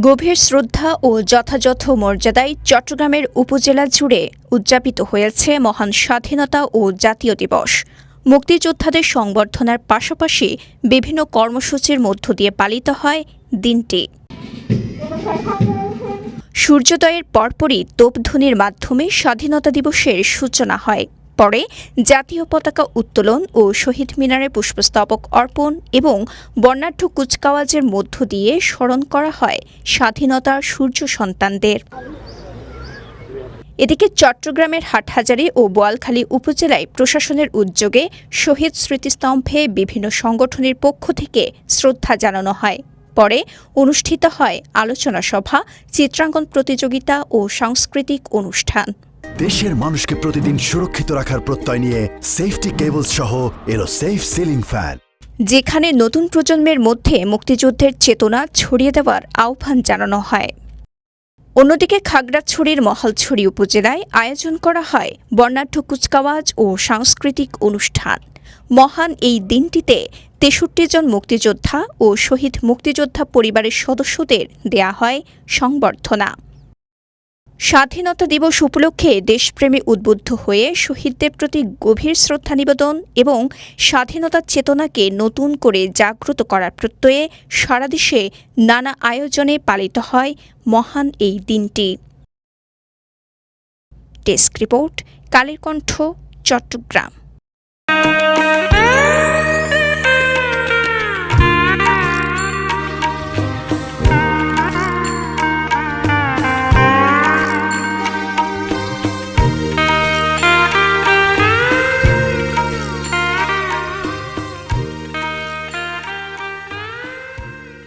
গভীর শ্রদ্ধা ও যথাযথ মর্যাদায় চট্টগ্রামের উপজেলা জুড়ে উদযাপিত হয়েছে মহান স্বাধীনতা ও জাতীয় দিবস। মুক্তিযোদ্ধাদের সংবর্ধনার পাশাপাশি বিভিন্ন কর্মসূচির মধ্য দিয়ে পালিত হয় দিনটি। সূর্যোদয়ের পরপরই তোপধ্বনির মাধ্যমে স্বাধীনতা দিবসের সূচনা হয়। পরে জাতীয় পতাকা উত্তোলন ও শহীদ মিনারে পুষ্পস্তবক অর্পণ এবং বর্ণাঢ্য কুচকাওয়াজের মধ্য দিয়ে স্মরণ করা হয় স্বাধীনতার সূর্য সন্তানদের। এদিকে চট্টগ্রামের হাটহাজারী ও বোয়ালখালী উপজেলায় প্রশাসনের উদ্যোগে শহীদ স্মৃতিস্তম্ভে বিভিন্ন সংগঠনের পক্ষ থেকে শ্রদ্ধা জানানো হয়। পরে অনুষ্ঠিত হয় আলোচনা সভা, চিত্রাঙ্কন প্রতিযোগিতা ও সাংস্কৃতিক অনুষ্ঠান। দেশের মানুষকে প্রতিদিন সুরক্ষিত রাখার প্রত্যয় নিয়ে সেফটি কেবলস সহ এলো সেফ সিলিং ফ্যান, যেখানে নতুন প্রজন্মের মধ্যে মুক্তিযুদ্ধের চেতনা ছড়িয়ে দেওয়ার আহ্বান জানানো হয়। অন্যদিকে খাগড়াছড়ির মহালছড়ি উপজেলায় আয়োজন করা হয় বর্ণাঢ্য কুচকাওয়াজ ও সাংস্কৃতিক অনুষ্ঠান। মহান এই দিনটিতে ৬৩ জন মুক্তিযোদ্ধা ও শহীদ মুক্তিযোদ্ধা পরিবারের সদস্যদের দেয়া হয় সংবর্ধনা। স্বাধীনতা দিবস উপলক্ষে দেশপ্রেমে উদ্বুদ্ধ হয়ে শহীদদের প্রতি গভীর শ্রদ্ধা নিবেদন এবং স্বাধীনতার চেতনাকে নতুন করে জাগ্রত করার প্রত্যয়ে সারা দেশে নানা আয়োজনে পালিত হয় মহান এই দিনটি। Desk report, Kaler Kantho, Chittagong.